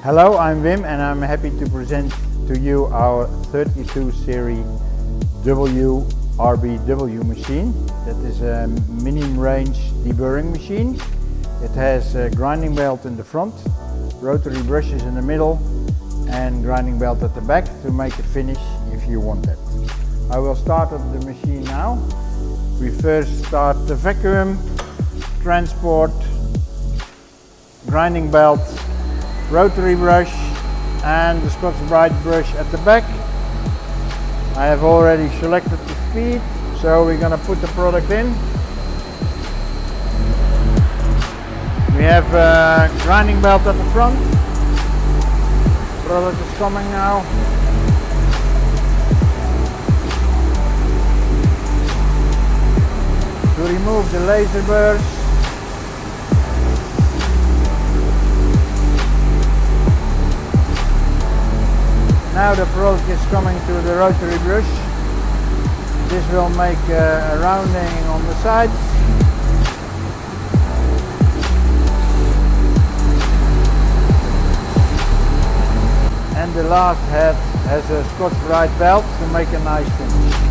Hello, I'm Wim and I'm happy to present to you our 32 series RBW machine. That is a minimum range deburring machine. It has a grinding belt in the front, rotary brushes in the middle and grinding belt at the back to make a finish if you want that. I will start up the machine now. We first start the vacuum, transport, grinding belt, rotary brush and the Scotch-Brite brush at the back. I have already selected the speed, so we're going to put the product in. We have a grinding belt at the front. Product is coming now. To remove the laser burrs, now the product is coming to the rotary brush. This will make a rounding on the sides. And the last head has a Scotch-Brite belt to make a nice finish.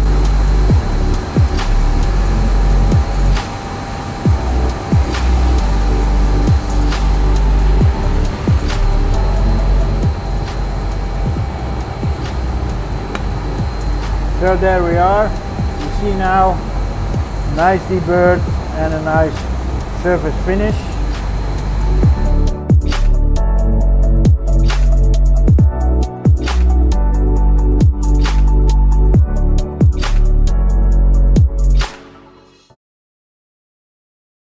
So there we are. You see now, nice deburred and a nice surface finish.